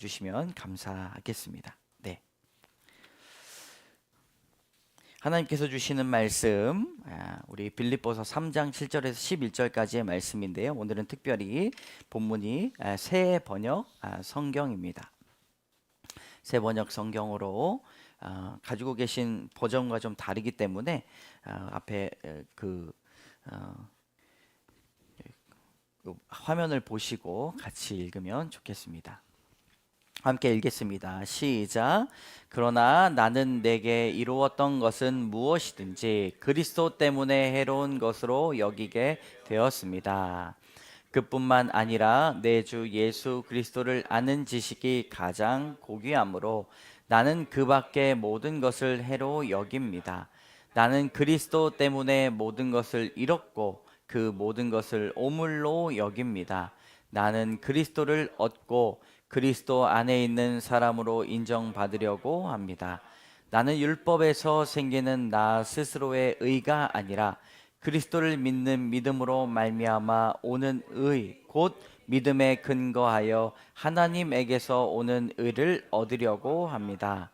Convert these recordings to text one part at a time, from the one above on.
주시면 감사하겠습니다. 네. 하나님께서 주시는 말씀, 우리 빌립보서 3장 7절에서 11절까지의 말씀인데요. 오늘은 특별히 본문이 새 번역 성경입니다. 새 번역 성경으로 가지고 계신 버전과 좀 다르기 때문에 앞에 그 화면을 보시고 같이 읽으면 좋겠습니다. 함께 읽겠습니다. 시작. 그러나 나는 내게 이루었던 것은 무엇이든지 그리스도 때문에 해로운 것으로 여기게 되었습니다. 그뿐만 아니라 내 주 예수 그리스도를 아는 지식이 가장 고귀하므로 나는 그 밖의 모든 것을 해로 여깁니다. 나는 그리스도 때문에 모든 것을 잃었고 그 모든 것을 오물로 여깁니다. 나는 그리스도를 얻고 그리스도 안에 있는 사람으로 인정받으려고 합니다. 나는 율법에서 생기는 나 스스로의 의가 아니라 그리스도를 믿는 믿음으로 말미암아 오는 의, 곧 믿음에 근거하여 하나님에게서 오는 의를 얻으려고 합니다.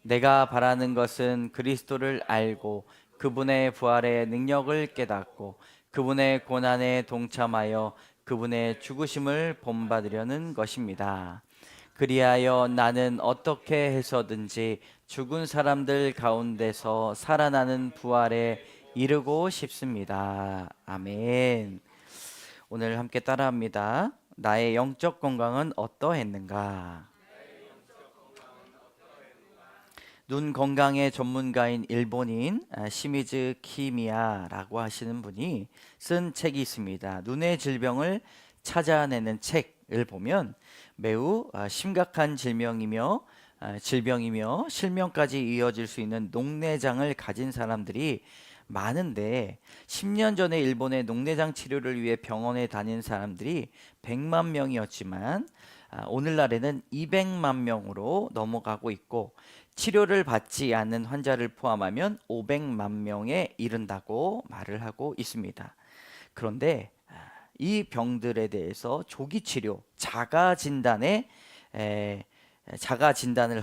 내가 바라는 것은 그리스도를 알고 그분의 부활의 능력을 깨닫고 그분의 고난에 동참하여 그분의 죽으심을 본받으려는 것입니다. 그리하여 나는 어떻게 해서든지 죽은 사람들 가운데서 살아나는 부활에 이르고 싶습니다. 아멘. 오늘 함께 따라합니다. 나의 영적 건강은 어떠했는가? 눈 건강의 전문가인 일본인 시미즈 키미야라고 하시는 분이 쓴 책이 있습니다. 눈의 질병을 찾아내는 책을 보면 매우 심각한 질병이며 실명까지 이어질 수 있는 녹내장을 가진 사람들이 많은데 10년 전에 일본의 녹내장 치료를 위해 병원에 다닌 사람들이 100만 명이었지만 오늘날에는 200만 명으로 넘어가고 있고 치료를 받지 않는 환자를 포함하면 500만 명에 이른다고 말을 하고 있습니다. 그런데 이 병들에 대해서 조기 치료, 자가 진단을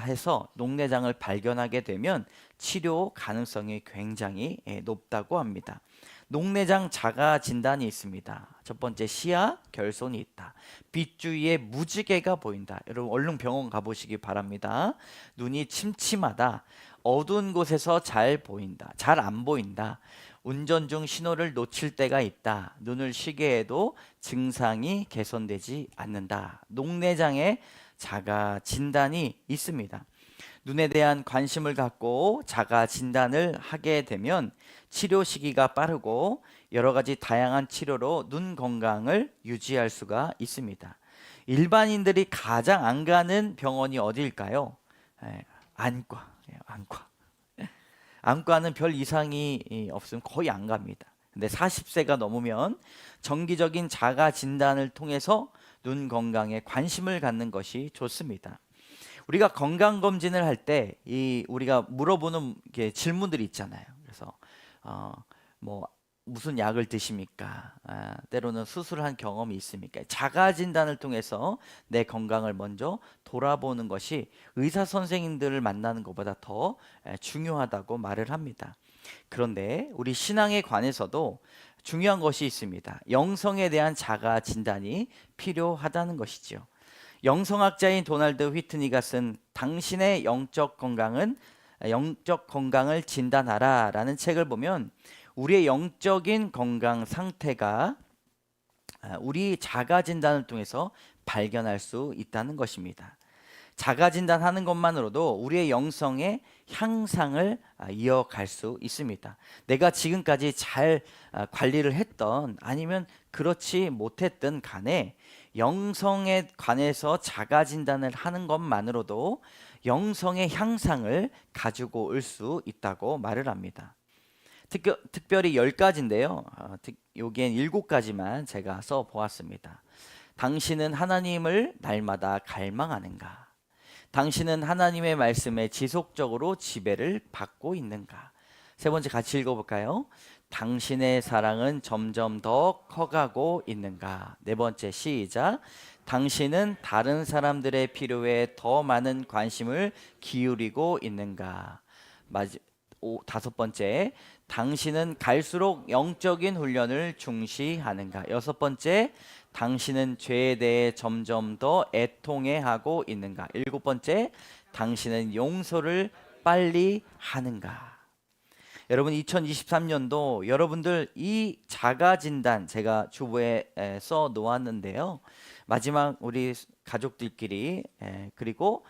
해서 녹내장을 발견하게 되면 치료 가능성이 굉장히 높다고 합니다. 녹내장 자가 진단이 있습니다. 첫 번째, 시야 결손이 있다. 빛 주위에 무지개가 보인다. 여러분 얼른 병원 가보시기 바랍니다. 눈이 침침하다. 어두운 곳에서 잘 보인다. 잘 안 보인다. 운전 중 신호를 놓칠 때가 있다. 눈을 쉬게 해도 증상이 개선되지 않는다. 녹내장의 자가 진단이 있습니다. 눈에 대한 관심을 갖고 자가 진단을 하게 되면 치료 시기가 빠르고 여러 가지 다양한 치료로 눈 건강을 유지할 수가 있습니다. 일반인들이 가장 안 가는 병원이 어디일까요? 안과. 안과는 별 이상이 없으면 거의 안 갑니다. 근데 40세가 넘으면 정기적인 자가 진단을 통해서 눈 건강에 관심을 갖는 것이 좋습니다. 우리가 건강검진을 할 때 우리가 물어보는 질문들이 있잖아요. 그래서 뭐 무슨 약을 드십니까? 때로는 수술한 경험이 있습니까? 자가 진단을 통해서 내 건강을 먼저 돌아보는 것이 의사 선생님들을 만나는 것보다 더 중요하다고 말을 합니다. 그런데 우리 신앙에 관해서도 중요한 것이 있습니다. 영성에 대한 자가 진단이 필요하다는 것이죠. 영성학자인 도널드 휘트니가 쓴 당신의 영적 건강을 진단하라 라는 책을 보면 우리의 영적인 건강 상태가 우리 자가 진단을 통해서 발견할 수 있다는 것입니다. 자가 진단하는 것만으로도 우리의 영성의 향상을 이어갈 수 있습니다. 내가 지금까지 잘 관리를 했던 아니면 그렇지 못했던 간에 영성에 관해서 자가 진단을 하는 것만으로도 영성의 향상을 가지고 올 수 있다고 말을 합니다. 특별히 10가지인데요. 여기엔 7가지만 제가 써보았습니다. 당신은 하나님을 날마다 갈망하는가? 당신은 하나님의 말씀에 지속적으로 지배를 받고 있는가? 세 번째 같이 읽어볼까요? 당신의 사랑은 점점 더 커가고 있는가? 네 번째, 시작. 당신은 다른 사람들의 필요에 더 많은 관심을 기울이고 있는가? 다섯 번째, 당신은 갈수록 영적인 훈련을 중시하는가? 여섯 번째, 당신은 죄에 대해 점점 더 애통해하고 있는가? 일곱 번째, 당신은 용서를 빨리 하는가? 여러분, 2023년도 여러분들 이 자가 진단 제가 주보에 써 놓았는데요. 마지막 우리 가족들끼리 그리고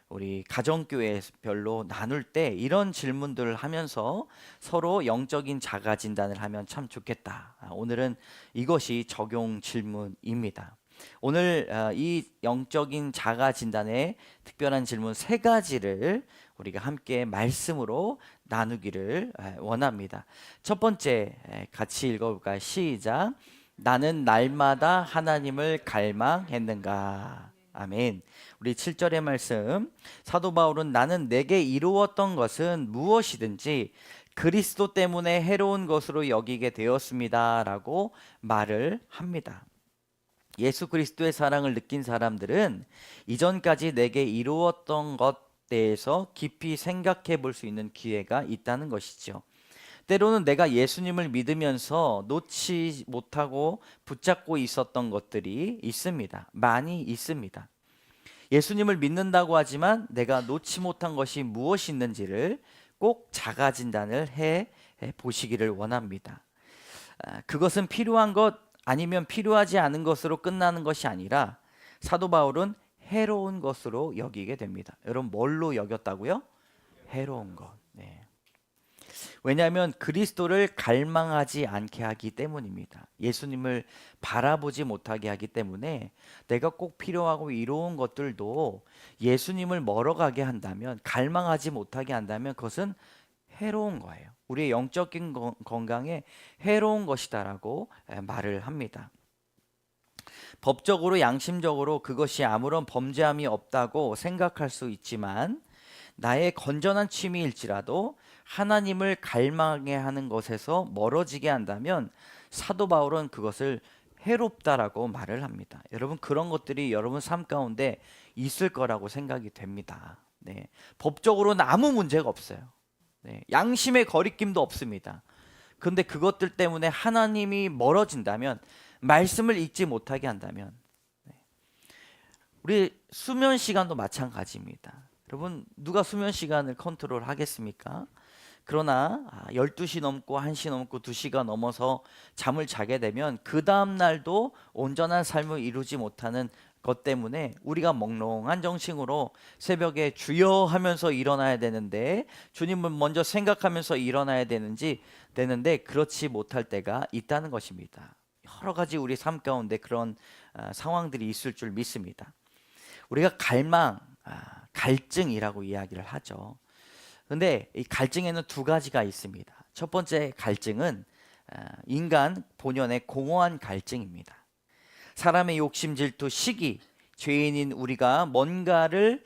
우리 가정교회별로 나눌 때 이런 질문들을 하면서 서로 영적인 자가 진단을 하면 참 좋겠다. 오늘은 이것이 적용 질문입니다. 오늘 이 영적인 자가 진단의 특별한 질문 세 가지를 우리가 함께 말씀으로 나누기를 원합니다. 첫 번째, 같이 읽어볼까요? 시작. 나는 날마다 하나님을 갈망했는가? 아멘. 우리 7절의 말씀, 사도 바울은 나는 내게 이루었던 것은 무엇이든지 그리스도 때문에 해로운 것으로 여기게 되었습니다 라고 말을 합니다. 예수 그리스도의 사랑을 느낀 사람들은 이전까지 내게 이루었던 것 대해서 깊이 생각해 볼 수 있는 기회가 있다는 것이죠. 때로는 내가 예수님을 믿으면서 놓지 못하고 붙잡고 있었던 것들이 있습니다. 많이 있습니다. 예수님을 믿는다고 하지만 내가 놓지 못한 것이 무엇이 있는지를 꼭 자가 진단을 해 보시기를 원합니다. 그것은 필요한 것 아니면 필요하지 않은 것으로 끝나는 것이 아니라 사도 바울은 해로운 것으로 여기게 됩니다. 여러분, 뭘로 여겼다고요? 해로운 것. 네. 왜냐하면 그리스도를 갈망하지 않게 하기 때문입니다. 예수님을 바라보지 못하게 하기 때문에 내가 꼭 필요하고 이로운 것들도 예수님을 멀어가게 한다면, 갈망하지 못하게 한다면 그것은 해로운 거예요. 우리의 영적인 건강에 해로운 것이다라고 말을 합니다. 법적으로 양심적으로 그것이 아무런 범죄함이 없다고 생각할 수 있지만 나의 건전한 취미일지라도 하나님을 갈망해 하는 것에서 멀어지게 한다면 사도 바울은 그것을 해롭다라고 말을 합니다. 여러분, 그런 것들이 여러분 삶 가운데 있을 거라고 생각이 됩니다. 네. 법적으로는 아무 문제가 없어요. 네. 양심의 거리낌도 없습니다. 그런데 그것들 때문에 하나님이 멀어진다면, 말씀을 읽지 못하게 한다면, 우리 수면 시간도 마찬가지입니다. 여러분, 누가 수면 시간을 컨트롤 하겠습니까? 그러나 12시 넘고 1시 넘고 2시가 넘어서 잠을 자게 되면 그 다음 날도 온전한 삶을 이루지 못하는 것 때문에 우리가 몽롱한 정신으로 새벽에 주여 하면서 일어나야 되는데, 주님을 먼저 생각하면서 일어나야 되는데 그렇지 못할 때가 있다는 것입니다. 여러 가지 우리 삶 가운데 그런 상황들이 있을 줄 믿습니다. 우리가 갈증이라고 이야기를 하죠. 근데 이 갈증에는 두 가지가 있습니다. 첫 번째 갈증은 인간 본연의 공허한 갈증입니다. 사람의 욕심, 질투, 시기, 죄인인 우리가 뭔가를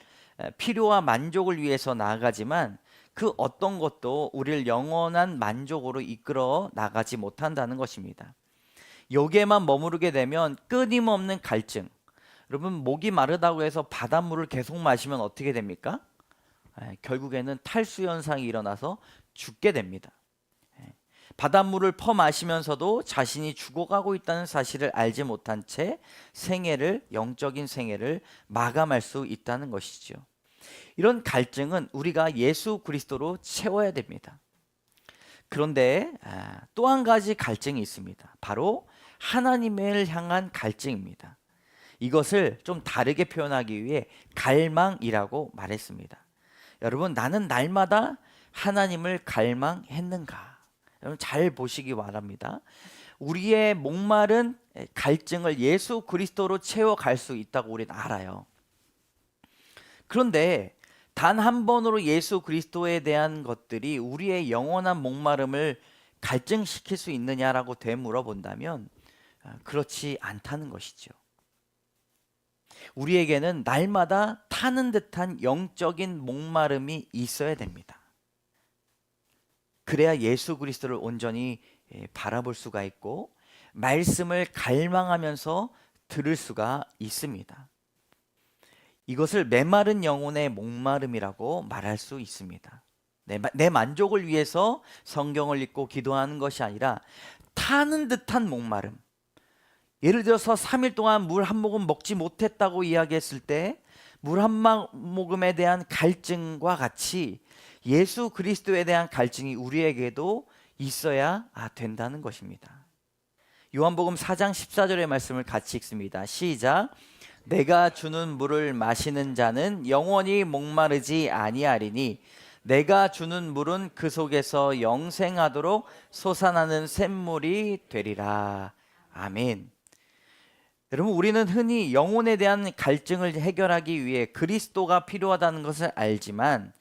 필요와 만족을 위해서 나아가지만 그 어떤 것도 우리를 영원한 만족으로 이끌어 나가지 못한다는 것입니다. 여기에만 머무르게 되면 끊임없는 갈증. 여러분, 목이 마르다고 해서 바닷물을 계속 마시면 어떻게 됩니까? 결국에는 탈수 현상이 일어나서 죽게 됩니다. 바닷물을 퍼마시면서도 자신이 죽어가고 있다는 사실을 알지 못한 채 영적인 생애를 마감할 수 있다는 것이죠. 이런 갈증은 우리가 예수 그리스도로 채워야 됩니다. 그런데 또 한 가지 갈증이 있습니다. 바로 하나님을 향한 갈증입니다. 이것을 좀 다르게 표현하기 위해 갈망이라고 말했습니다. 여러분, 나는 날마다 하나님을 갈망했는가? 여러분, 잘 보시기 바랍니다. 우리의 목마른 갈증을 예수 그리스도로 채워갈 수 있다고 우리는 알아요. 그런데 단 한 번으로 예수 그리스도에 대한 것들이 우리의 영원한 목마름을 갈증시킬 수 있느냐라고 되물어본다면 그렇지 않다는 것이죠. 우리에게는 날마다 타는 듯한 영적인 목마름이 있어야 됩니다. 그래야 예수 그리스도를 온전히 바라볼 수가 있고 말씀을 갈망하면서 들을 수가 있습니다. 이것을 메마른 영혼의 목마름이라고 말할 수 있습니다. 내 만족을 위해서 성경을 읽고 기도하는 것이 아니라 타는 듯한 목마름. 예를 들어서 3일 동안 물 한 모금 먹지 못했다고 이야기했을 때 물 한 모금에 대한 갈증과 같이 예수 그리스도에 대한 갈증이 우리에게도 있어야 된다는 것입니다. 요한복음 4장 14절의 말씀을 같이 읽습니다. 시작. 내가 주는 물을 마시는 자는 영원히 목마르지 아니하리니 내가 주는 물은 그 속에서 영생하도록 솟아나는 샘물이 되리라. 아멘. 여러분, 우리는 흔히 영혼에 대한 갈증을 해결하기 위해 그리스도가 필요하다는 것을 알지만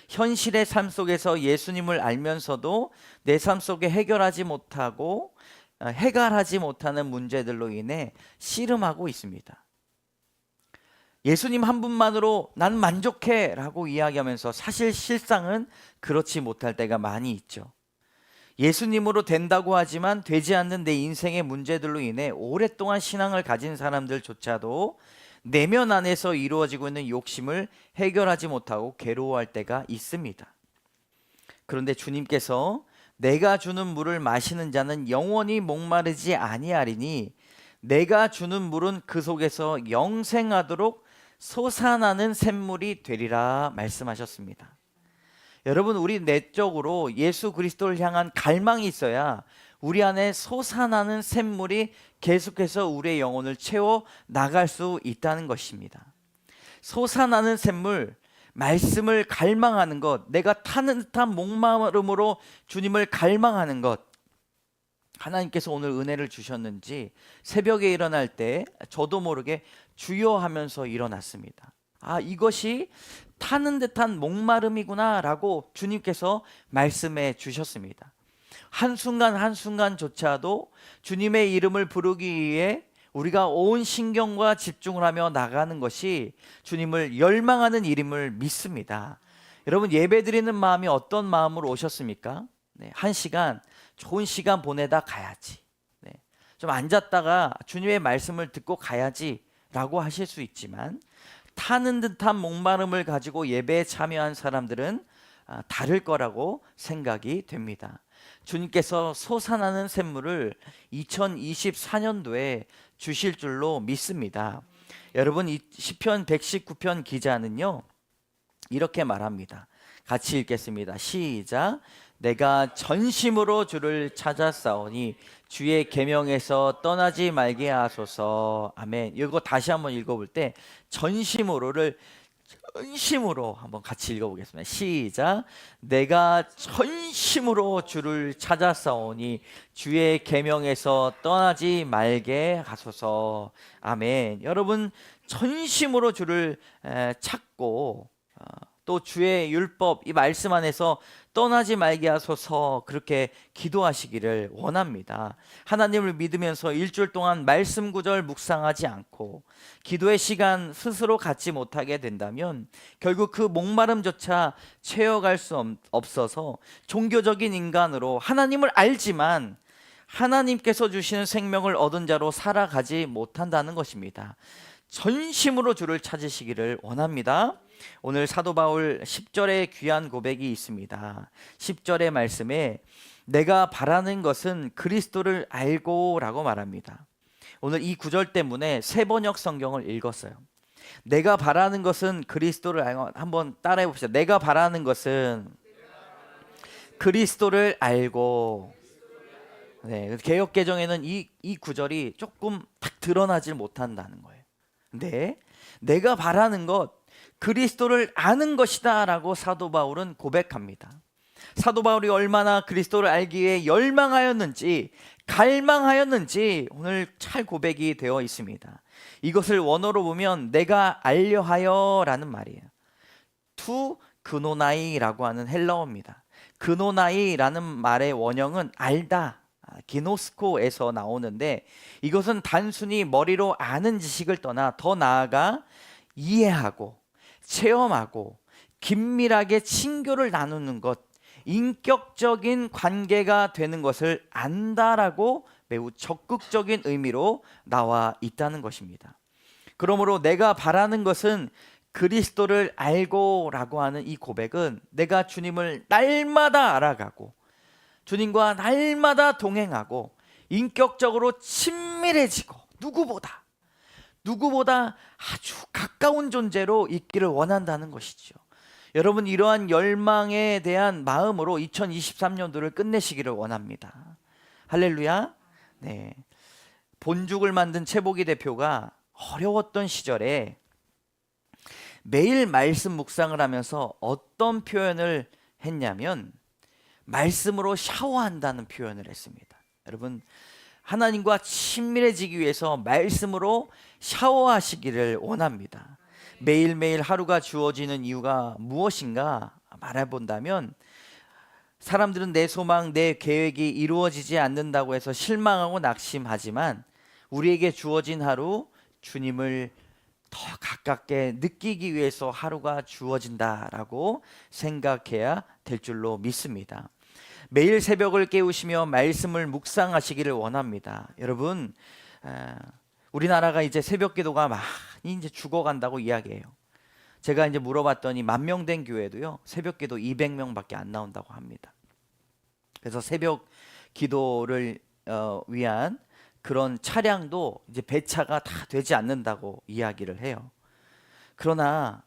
현실의 삶 속에서 예수님을 알면서도 내 삶 속에 해결하지 못하는 문제들로 인해 씨름하고 있습니다. 예수님 한 분만으로 난 만족해 라고 이야기하면서 사실 실상은 그렇지 못할 때가 많이 있죠. 예수님으로 된다고 하지만 되지 않는 내 인생의 문제들로 인해 오랫동안 신앙을 가진 사람들조차도 내면 안에서 이루어지고 있는 욕심을 해결하지 못하고 괴로워할 때가 있습니다. 그런데 주님께서 내가 주는 물을 마시는 자는 영원히 목마르지 아니하리니 내가 주는 물은 그 속에서 영생하도록 솟아나는 샘물이 되리라 말씀하셨습니다. 여러분, 우리 내적으로 예수 그리스도를 향한 갈망이 있어야 우리 안에 솟아나는 샘물이 계속해서 우리의 영혼을 채워 나갈 수 있다는 것입니다. 솟아나는 샘물, 말씀을 갈망하는 것, 내가 타는 듯한 목마름으로 주님을 갈망하는 것, 하나님께서 오늘 은혜를 주셨는지 새벽에 일어날 때 저도 모르게 주여 하면서 일어났습니다. 이것이 타는 듯한 목마름이구나 라고 주님께서 말씀해 주셨습니다. 한순간 한순간조차도 주님의 이름을 부르기 위해 우리가 온 신경과 집중을 하며 나가는 것이 주님을 열망하는 일임을 믿습니다. 여러분, 예배 드리는 마음이 어떤 마음으로 오셨습니까? 한 시간, 좋은 시간 보내다 가야지, 좀 앉았다가 주님의 말씀을 듣고 가야지 라고 하실 수 있지만 타는 듯한 목마름을 가지고 예배에 참여한 사람들은 다를 거라고 생각이 됩니다. 주님께서 솟아나는 샘물을 2024년도에 주실 줄로 믿습니다. 여러분, 이 시편 119편 기자는요 이렇게 말합니다. 같이 읽겠습니다. 시작. 내가 전심으로 주를 찾았사오니 주의 계명에서 떠나지 말게 하소서. 아멘. 이거 다시 한번 읽어볼 때 전심으로 한번 같이 읽어보겠습니다. 시작. 내가 전심으로 주를 찾았사오니 주의 계명에서 떠나지 말게 하소서. 아멘. 여러분, 전심으로 주를 찾고 또 주의 율법, 이 말씀 안에서 떠나지 말게 하소서 그렇게 기도하시기를 원합니다. 하나님을 믿으면서 일주일 동안 말씀 구절 묵상하지 않고 기도의 시간 스스로 갖지 못하게 된다면 결국 그 목마름조차 채워갈 수 없어서 종교적인 인간으로 하나님을 알지만 하나님께서 주시는 생명을 얻은 자로 살아가지 못한다는 것입니다. 전심으로 주를 찾으시기를 원합니다. 오늘 사도 바울 10절의 귀한 고백이 있습니다. 10절의 말씀에 내가 바라는 것은 그리스도를 알고 라고 말합니다. 오늘 이 구절 때문에 새번역 성경을 읽었어요. 내가 바라는 것은 그리스도를 알고. 한번 따라해 봅시다. 내가 바라는 것은 그리스도를 알고. 개역개정에는 이 구절이 조금 딱 드러나질 못한다는 거예요. 근데 내가 바라는 것 그리스도를 아는 것이다 라고 사도 바울은 고백합니다. 사도 바울이 얼마나 그리스도를 알기 위해 열망하였는지 갈망하였는지 오늘 잘 고백이 되어 있습니다. 이것을 원어로 보면 내가 알려하여 라는 말이에요. 투 그노나이라고 하는 헬라어입니다. 그노나이라는 말의 원형은 알다, 기노스코에서 나오는데 이것은 단순히 머리로 아는 지식을 떠나 더 나아가 이해하고 체험하고 긴밀하게 친교를 나누는 것, 인격적인 관계가 되는 것을 안다라고 매우 적극적인 의미로 나와 있다는 것입니다. 그러므로 내가 바라는 것은 그리스도를 알고라고 하는 이 고백은 내가 주님을 날마다 알아가고 주님과 날마다 동행하고 인격적으로 친밀해지고 누구보다 아주 가까운 존재로 있기를 원한다는 것이죠. 여러분, 이러한 열망에 대한 마음으로 2023년도를 끝내시기를 원합니다. 할렐루야. 네. 본죽을 만든 최복희 대표가 어려웠던 시절에 매일 말씀 묵상을 하면서 어떤 표현을 했냐면 말씀으로 샤워한다는 표현을 했습니다. 여러분, 하나님과 친밀해지기 위해서 말씀으로 샤워하시기를 원합니다. 매일매일 하루가 주어지는 이유가 무엇인가 말해본다면 사람들은 내 소망, 내 계획이 이루어지지 않는다고 해서 실망하고 낙심하지만 우리에게 주어진 하루, 주님을 더 가깝게 느끼기 위해서 하루가 주어진다라고 생각해야 될 줄로 믿습니다. 매일 새벽을 깨우시며 말씀을 묵상하시기를 원합니다. 여러분, 우리나라가 이제 새벽 기도가 많이 이제 죽어간다고 이야기해요. 제가 이제 물어봤더니 10,000명 된 교회도요, 새벽 기도 200명밖에 안 나온다고 합니다. 그래서 새벽 기도를 위한 그런 차량도 이제 배차가 다 되지 않는다고 이야기를 해요. 그러나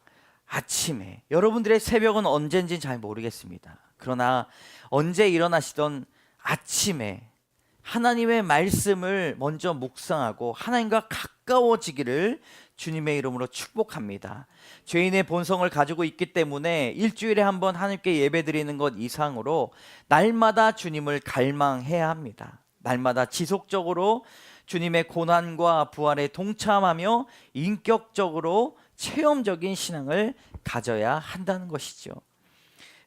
아침에, 여러분들의 새벽은 언제인지 잘 모르겠습니다. 그러나 언제 일어나시던 아침에 하나님의 말씀을 먼저 묵상하고 하나님과 가까워지기를 주님의 이름으로 축복합니다. 죄인의 본성을 가지고 있기 때문에 일주일에 한 번 하나님께 예배드리는 것 이상으로 날마다 주님을 갈망해야 합니다. 날마다 지속적으로 주님의 고난과 부활에 동참하며 인격적으로 체험적인 신앙을 가져야 한다는 것이죠.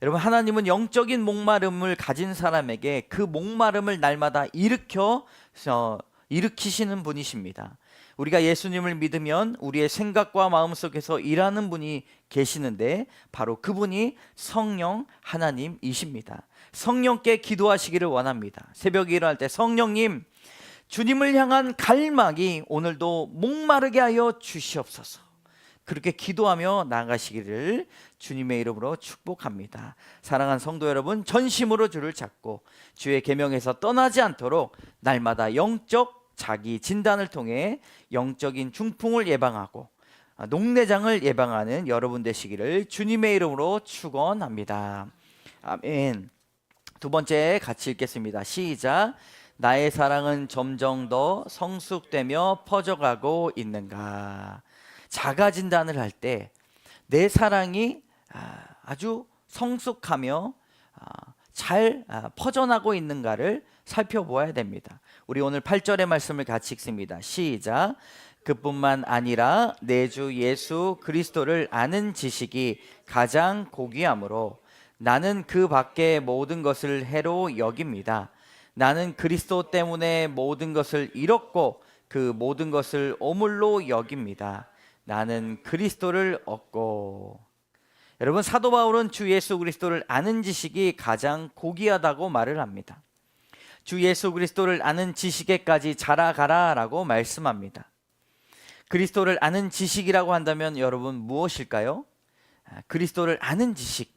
여러분, 하나님은 영적인 목마름을 가진 사람에게 그 목마름을 날마다 일으키시는 분이십니다. 우리가 예수님을 믿으면 우리의 생각과 마음 속에서 일하는 분이 계시는데 바로 그분이 성령 하나님이십니다. 성령께 기도하시기를 원합니다. 새벽에 일어날 때 성령님, 주님을 향한 갈망이 오늘도 목마르게 하여 주시옵소서. 그렇게 기도하며 나아가시기를 주님의 이름으로 축복합니다. 사랑하는 성도 여러분, 전심으로 주를 찾고 주의 계명에서 떠나지 않도록 날마다 영적 자기 진단을 통해 영적인 중풍을 예방하고 녹내장을 예방하는 여러분 되시기를 주님의 이름으로 축원합니다. 아멘. 두 번째 같이 읽겠습니다. 시작. 나의 사랑은 점점 더 성숙되며 퍼져가고 있는가. 자가 진단을 할 때 내 사랑이 아주 성숙하며 잘 퍼져나고 있는가를 살펴보아야 됩니다. 우리 오늘 8절의 말씀을 같이 읽습니다. 시작. 그뿐만 아니라 내 주 예수 그리스도를 아는 지식이 가장 고귀하므로 나는 그 밖의 모든 것을 해로 여깁니다. 나는 그리스도 때문에 모든 것을 잃었고 그 모든 것을 오물로 여깁니다. 나는 그리스도를 얻고. 여러분, 사도 바울은 주 예수 그리스도를 아는 지식이 가장 고귀하다고 말을 합니다. 주 예수 그리스도를 아는 지식에까지 자라가라라고 말씀합니다. 그리스도를 아는 지식이라고 한다면 여러분 무엇일까요? 그리스도를 아는 지식.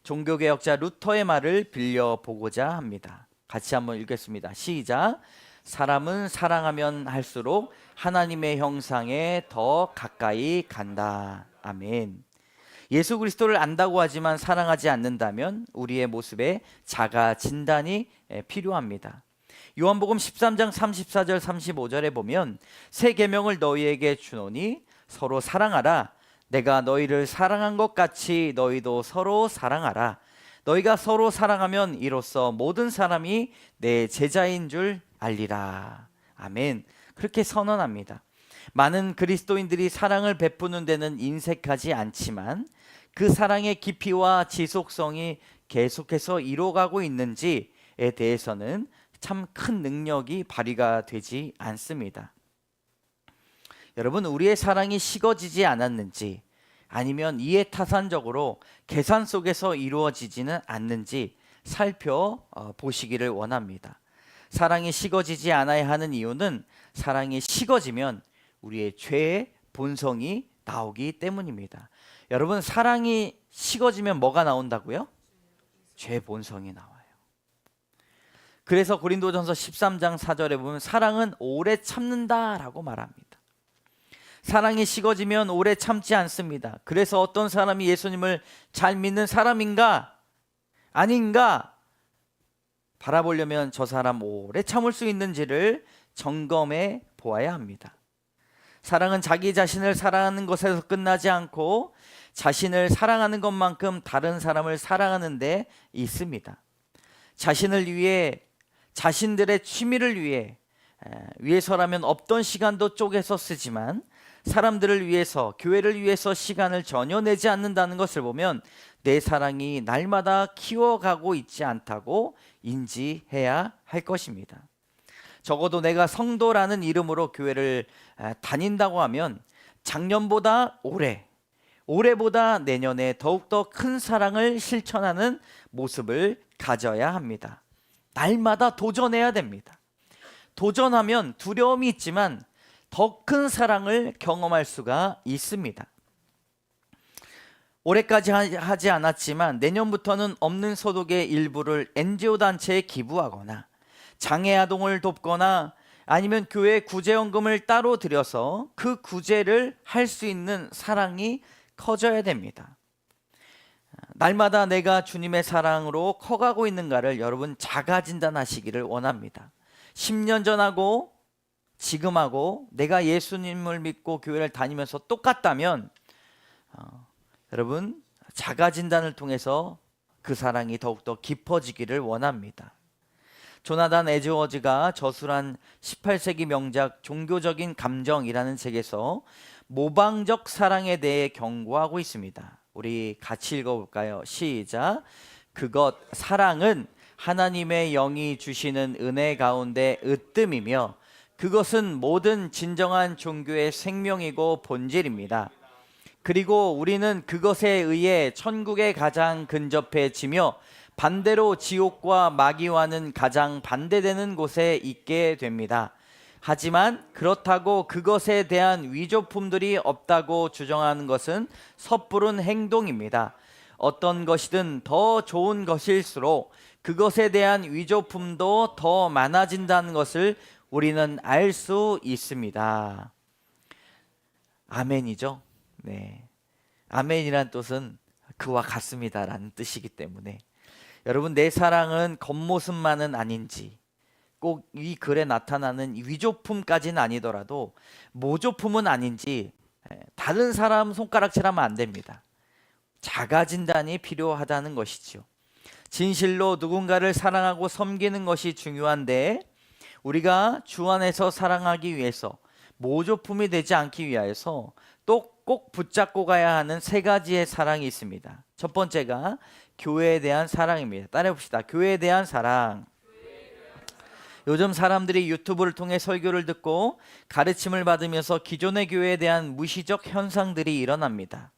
종교개혁자 루터의 말을 빌려보고자 합니다. 같이 한번 읽겠습니다. 시작. 사람은 사랑하면 할수록 하나님의 형상에 더 가까이 간다. 아멘. 예수 그리스도를 안다고 하지만 사랑하지 않는다면 우리의 모습에 자가 진단이 필요합니다. 요한복음 13장 34절 35절에 보면 새 계명을 너희에게 주노니 서로 사랑하라. 내가 너희를 사랑한 것 같이 너희도 서로 사랑하라. 너희가 서로 사랑하면 이로써 모든 사람이 내 제자인 줄 알리라. 아멘. 그렇게 선언합니다. 많은 그리스도인들이 사랑을 베푸는 데는 인색하지 않지만 그 사랑의 깊이와 지속성이 계속해서 이루어가고 있는지에 대해서는 참 큰 능력이 발휘가 되지 않습니다. 여러분, 우리의 사랑이 식어지지 않았는지 아니면 이해타산적으로 계산 속에서 이루어지지는 않는지 살펴보시기를 원합니다. 사랑이 식어지지 않아야 하는 이유는 사랑이 식어지면 우리의 죄의 본성이 나오기 때문입니다. 여러분, 사랑이 식어지면 뭐가 나온다고요? 죄 본성이 나와요. 그래서 고린도전서 13장 4절에 보면 사랑은 오래 참는다라고 말합니다. 사랑이 식어지면 오래 참지 않습니다. 그래서 어떤 사람이 예수님을 잘 믿는 사람인가 아닌가 바라보려면 저 사람 오래 참을 수 있는지를 점검해 보아야 합니다. 사랑은 자기 자신을 사랑하는 것에서 끝나지 않고 자신을 사랑하는 것만큼 다른 사람을 사랑하는 데 있습니다. 자신을 위해, 자신들의 취미를 위해서라면 없던 시간도 쪼개서 쓰지만 사람들을 위해서, 교회를 위해서 시간을 전혀 내지 않는다는 것을 보면 내 사랑이 날마다 키워가고 있지 않다고 인지해야 할 것입니다. 적어도 내가 성도라는 이름으로 교회를 다닌다고 하면 작년보다 올해보다 내년에 더욱더 큰 사랑을 실천하는 모습을 가져야 합니다. 날마다 도전해야 됩니다. 도전하면 두려움이 있지만 더 큰 사랑을 경험할 수가 있습니다. 올해까지 하지 않았지만 내년부터는 없는 소득의 일부를 NGO 단체에 기부하거나 장애 아동을 돕거나 아니면 교회 구제연금을 따로 들여서 그 구제를 할 수 있는 사랑이 커져야 됩니다. 날마다 내가 주님의 사랑으로 커가고 있는가를 여러분 자가 진단하시기를 원합니다. 10년 전하고 지금하고 내가 예수님을 믿고 교회를 다니면서 똑같다면 여러분 자가 진단을 통해서 그 사랑이 더욱더 깊어지기를 원합니다. 조나단 에드워즈가 저술한 18세기 명작 종교적인 감정이라는 책에서 모방적 사랑에 대해 경고하고 있습니다. 우리 같이 읽어볼까요? 시작. 그것 사랑은 하나님의 영이 주시는 은혜 가운데 으뜸이며 그것은 모든 진정한 종교의 생명이고 본질입니다. 그리고 우리는 그것에 의해 천국에 가장 근접해지며 반대로 지옥과 마귀와는 가장 반대되는 곳에 있게 됩니다. 하지만 그렇다고 그것에 대한 위조품들이 없다고 주장하는 것은 섣부른 행동입니다. 어떤 것이든 더 좋은 것일수록 그것에 대한 위조품도 더 많아진다는 것을 우리는 알 수 있습니다. 아멘이죠? 네. 아멘이란 뜻은 그와 같습니다라는 뜻이기 때문에 여러분 내 사랑은 겉모습만은 아닌지 꼭 이 글에 나타나는 위조품까지는 아니더라도 모조품은 아닌지 다른 사람 손가락질하면 안 됩니다. 자가 진단이 필요하다는 것이죠. 진실로 누군가를 사랑하고 섬기는 것이 중요한데 우리가 주 안에서 사랑하기 위해서 모조품이 되지 않기 위하여서 또 꼭 붙잡고 가야 하는 세 가지의 사랑이 있습니다. 첫 번째가 교회에 대한 사랑입니다. 따라해 봅시다. 교회에 대한 사랑. 요즘 사람들이 유튜브를 통해 설교를 듣고 가르침을 받으면서 기존의 교회에 대한 무시적 현상들이 일어납니다.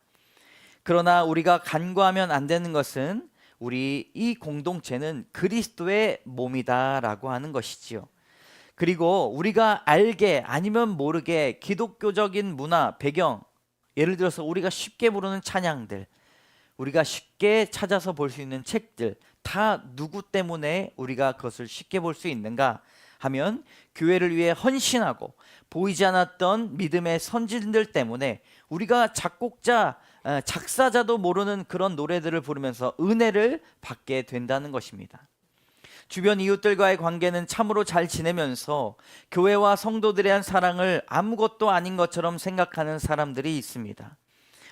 그러나 우리가 간과하면 안 되는 것은 우리 이 공동체는 그리스도의 몸이다라고 하는 것이지요. 그리고 우리가 알게 아니면 모르게 기독교적인 문화, 배경, 예를 들어서 우리가 쉽게 부르는 찬양들, 우리가 쉽게 찾아서 볼 수 있는 책들 다 누구 때문에 우리가 그것을 쉽게 볼 수 있는가 하면 교회를 위해 헌신하고 보이지 않았던 믿음의 선진들 때문에 우리가 작곡자, 작사자도 모르는 그런 노래들을 부르면서 은혜를 받게 된다는 것입니다. 주변 이웃들과의 관계는 참으로 잘 지내면서 교회와 성도들에 대한 사랑을 아무것도 아닌 것처럼 생각하는 사람들이 있습니다.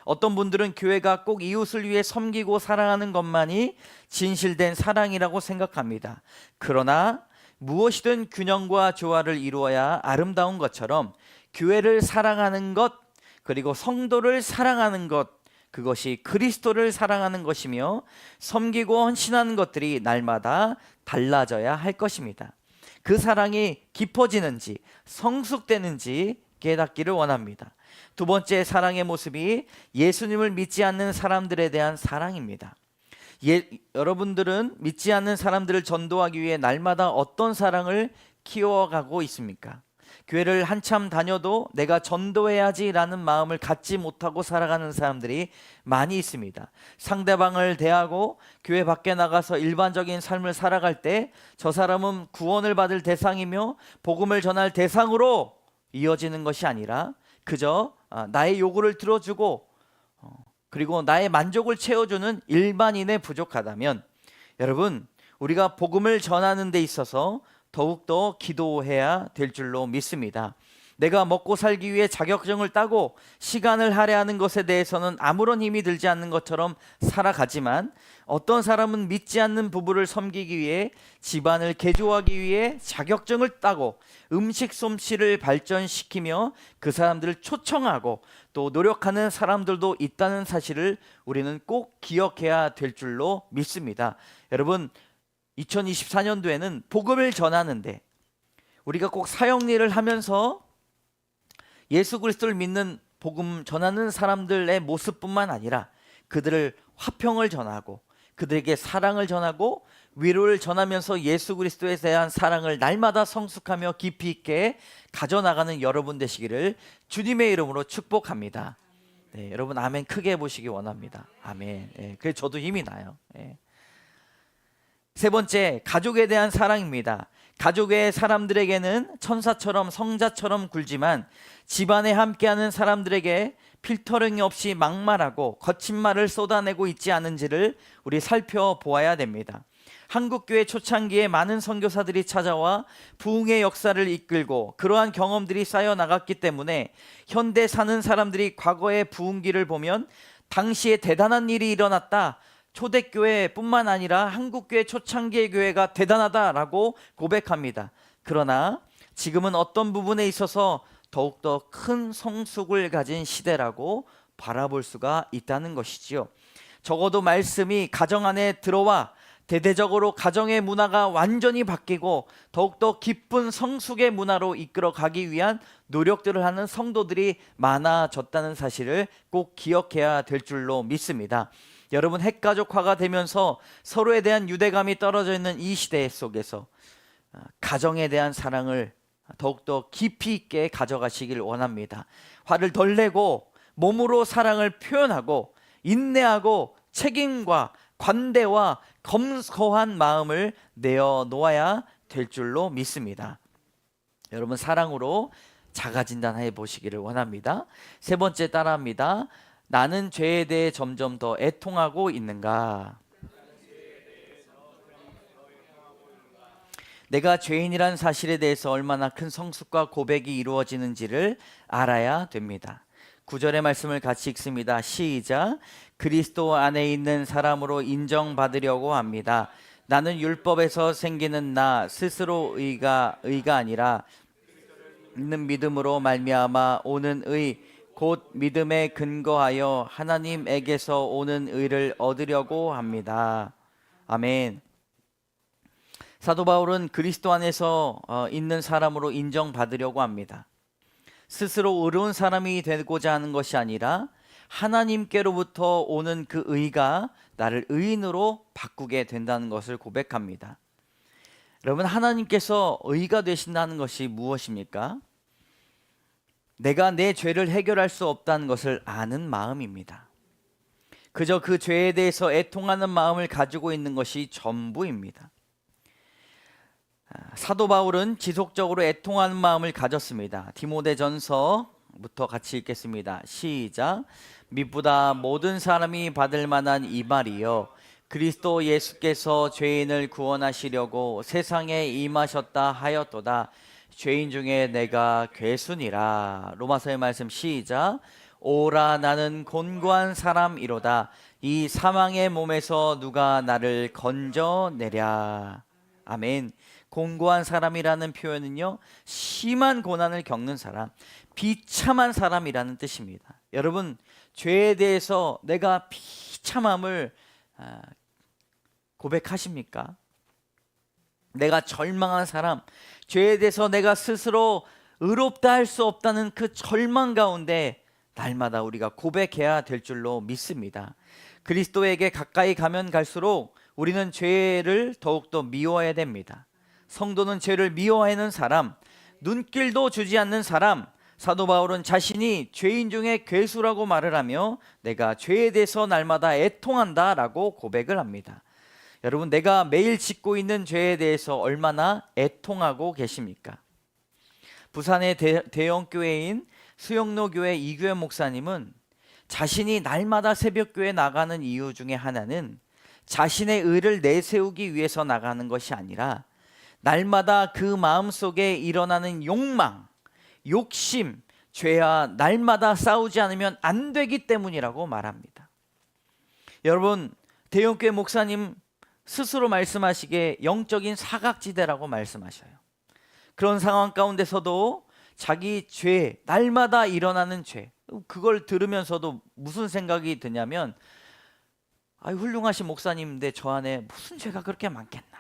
어떤 분들은 교회가 꼭 이웃을 위해 섬기고 사랑하는 것만이 진실된 사랑이라고 생각합니다. 그러나 무엇이든 균형과 조화를 이루어야 아름다운 것처럼 교회를 사랑하는 것, 그리고 성도를 사랑하는 것, 그것이 그리스도를 사랑하는 것이며 섬기고 헌신하는 것들이 날마다 달라져야 할 것입니다. 그 사랑이 깊어지는지 성숙되는지 깨닫기를 원합니다. 두 번째 사랑의 모습이 예수님을 믿지 않는 사람들에 대한 사랑입니다. 여러분들은 믿지 않는 사람들을 전도하기 위해 날마다 어떤 사랑을 키워가고 있습니까? 교회를 한참 다녀도 내가 전도해야지라는 마음을 갖지 못하고 살아가는 사람들이 많이 있습니다. 상대방을 대하고 교회 밖에 나가서 일반적인 삶을 살아갈 때 저 사람은 구원을 받을 대상이며 복음을 전할 대상으로 이어지는 것이 아니라 그저 나의 요구를 들어주고 그리고 나의 만족을 채워주는 일반인에 부족하다면, 여러분, 우리가 복음을 전하는 데 있어서 더욱더 기도해야 될 줄로 믿습니다. 내가 먹고 살기 위해 자격증을 따고 시간을 할애하는 것에 대해서는 아무런 힘이 들지 않는 것처럼 살아가지만, 어떤 사람은 믿지 않는 부부를 섬기기 위해, 집안을 개조하기 위해 자격증을 따고 음식 솜씨를 발전시키며 그 사람들을 초청하고 또 노력하는 사람들도 있다는 사실을 우리는 꼭 기억해야 될 줄로 믿습니다. 여러분, 2024년도에는 복음을 전하는데 우리가 꼭 사역 일을 하면서 예수 그리스도를 믿는 복음 전하는 사람들의 모습뿐만 아니라 그들을 화평을 전하고 그들에게 사랑을 전하고 위로를 전하면서 예수 그리스도에 대한 사랑을 날마다 성숙하며 깊이 있게 가져나가는 여러분 되시기를 주님의 이름으로 축복합니다. 네, 여러분 아멘 크게 해보시기 원합니다. 아멘. 네, 그래서 저도 힘이 나요. 네. 세 번째, 가족에 대한 사랑입니다. 가족의 사람들에게는 천사처럼 성자처럼 굴지만 집안에 함께하는 사람들에게 필터링이 없이 막말하고 거친 말을 쏟아내고 있지 않은지를 우리 살펴보아야 됩니다. 한국교회 초창기에 많은 선교사들이 찾아와 부흥의 역사를 이끌고 그러한 경험들이 쌓여 나갔기 때문에 현대 사는 사람들이 과거의 부흥기를 보면 당시에 대단한 일이 일어났다, 초대교회뿐만 아니라 한국교회 초창기의 교회가 대단하다라고 고백합니다. 그러나 지금은 어떤 부분에 있어서 더욱더 큰 성숙을 가진 시대라고 바라볼 수가 있다는 것이지요. 적어도 말씀이 가정 안에 들어와 대대적으로 가정의 문화가 완전히 바뀌고 더욱더 깊은 성숙의 문화로 이끌어가기 위한 노력들을 하는 성도들이 많아졌다는 사실을 꼭 기억해야 될 줄로 믿습니다. 여러분, 핵가족화가 되면서 서로에 대한 유대감이 떨어져 있는 이 시대 속에서 가정에 대한 사랑을 더욱더 깊이 있게 가져가시길 원합니다. 화를 덜 내고 몸으로 사랑을 표현하고 인내하고 책임과 관대와 검소한 마음을 내어놓아야 될 줄로 믿습니다. 여러분, 사랑으로 자가진단해 보시기를 원합니다. 세 번째 따라합니다. 나는 죄에 대해 점점 더 애통하고 있는가? 내가 죄인이란 사실에 대해서 얼마나 큰 성숙과 고백이 이루어지는지를 알아야 됩니다. 9절의 말씀을 같이 읽습니다. 시작. 그리스도 안에 있는 사람으로 인정받으려고 합니다. 나는 율법에서 생기는 나 스스로 의가 아니라 있는 믿음으로 말미암아 오는 의, 곧 믿음에 근거하여 하나님에게서 오는 의를 얻으려고 합니다. 아멘. 사도 바울은 그리스도 안에서 있는 사람으로 인정받으려고 합니다. 스스로 의로운 사람이 되고자 하는 것이 아니라 하나님께로부터 오는 그 의가 나를 의인으로 바꾸게 된다는 것을 고백합니다. 여러분, 하나님께서 의가 되신다는 것이 무엇입니까? 내가 내 죄를 해결할 수 없다는 것을 아는 마음입니다. 그저 그 죄에 대해서 애통하는 마음을 가지고 있는 것이 전부입니다. 사도 바울은 지속적으로 애통하는 마음을 가졌습니다. 디모데전서부터 같이 읽겠습니다. 시작. 미보다 모든 사람이 받을 만한 이 말이요, 그리스도 예수께서 죄인을 구원하시려고 세상에 임하셨다 하였도다. 죄인 중에 내가 괴순이라. 로마서의 말씀 시작. 오라, 나는 곤고한 사람이로다. 이 사망의 몸에서 누가 나를 건져내랴. 아멘. 곤고한 사람이라는 표현은요, 심한 고난을 겪는 사람, 비참한 사람이라는 뜻입니다. 여러분, 죄에 대해서 내가 비참함을 고백하십니까? 내가 절망한 사람, 죄에 대해서 내가 스스로 의롭다 할 수 없다는 그 절망 가운데 날마다 우리가 고백해야 될 줄로 믿습니다. 그리스도에게 가까이 가면 갈수록 우리는 죄를 더욱더 미워해야 됩니다. 성도는 죄를 미워하는 사람, 눈길도 주지 않는 사람, 사도 바울은 자신이 죄인 중에 괴수라고 말을 하며 내가 죄에 대해서 날마다 애통한다 라고 고백을 합니다. 여러분, 내가 매일 짓고 있는 죄에 대해서 얼마나 애통하고 계십니까? 부산의 대형 교회인 수영로 교회 이규현 목사님은 자신이 날마다 새벽교회 나가는 이유 중에 하나는 자신의 의를 내세우기 위해서 나가는 것이 아니라 날마다 그 마음속에 일어나는 욕망, 욕심, 죄와 날마다 싸우지 않으면 안 되기 때문이라고 말합니다. 여러분, 대형교회 목사님 스스로 말씀하시기에 영적인 사각지대라고 말씀하셔요. 그런 상황 가운데서도 자기 죄, 날마다 일어나는 죄, 그걸 들으면서도 무슨 생각이 드냐면 훌륭하신 목사님인데 저 안에 무슨 죄가 그렇게 많겠나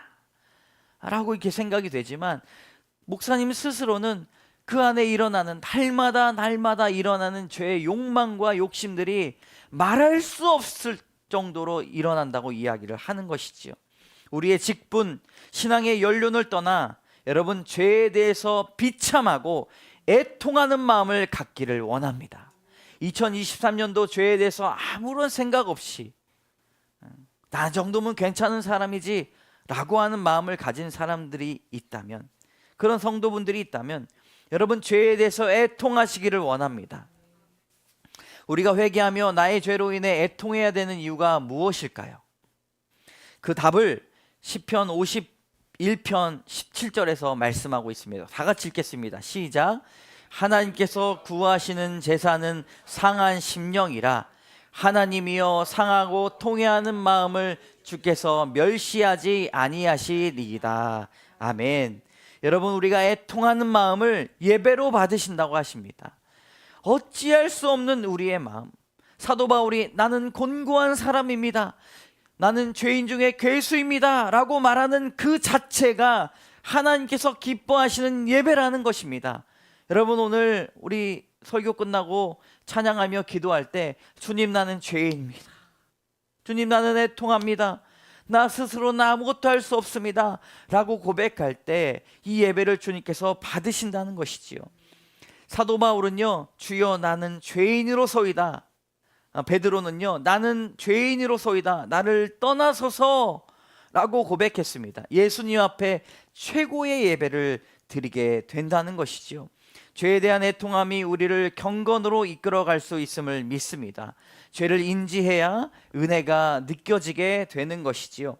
라고 이렇게 생각이 되지만, 목사님 스스로는 그 안에 일어나는 날마다 일어나는 죄의 욕망과 욕심들이 말할 수 없을 정도로 일어난다고 이야기를 하는 것이지요. 우리의 직분, 신앙의 연륜을 떠나 여러분, 죄에 대해서 비참하고 애통하는 마음을 갖기를 원합니다. 2023년도 죄에 대해서 아무런 생각 없이 나 정도면 괜찮은 사람이지 라고 하는 마음을 가진 사람들이 있다면, 그런 성도분들이 있다면 여러분, 죄에 대해서 애통하시기를 원합니다. 우리가 회개하며 나의 죄로 인해 애통해야 되는 이유가 무엇일까요? 그 답을 시편 51편 17절에서 말씀하고 있습니다. 다 같이 읽겠습니다. 시작. 하나님께서 구하시는 제사는 상한 심령이라. 하나님이여 상하고 통회하는 마음을 주께서 멸시하지 아니하시리이다. 아멘. 여러분, 우리가 애통하는 마음을 예배로 받으신다고 하십니다. 어찌할 수 없는 우리의 마음. 사도 바울이 나는 곤고한 사람입니다, 나는 죄인 중에 괴수입니다 라고 말하는 그 자체가 하나님께서 기뻐하시는 예배라는 것입니다. 여러분, 오늘 우리 설교 끝나고 찬양하며 기도할 때 주님, 나는 죄인입니다, 주님, 나는 애통합니다, 나 스스로는 아무것도 할 수 없습니다 라고 고백할 때 이 예배를 주님께서 받으신다는 것이지요. 사도 바울은요, 주여 나는 죄인으로서이다, 베드로는요, 나는 죄인으로서이다, 나를 떠나소서 라고 고백했습니다. 예수님 앞에 최고의 예배를 드리게 된다는 것이지요. 죄에 대한 애통함이 우리를 경건으로 이끌어갈 수 있음을 믿습니다. 죄를 인지해야 은혜가 느껴지게 되는 것이지요.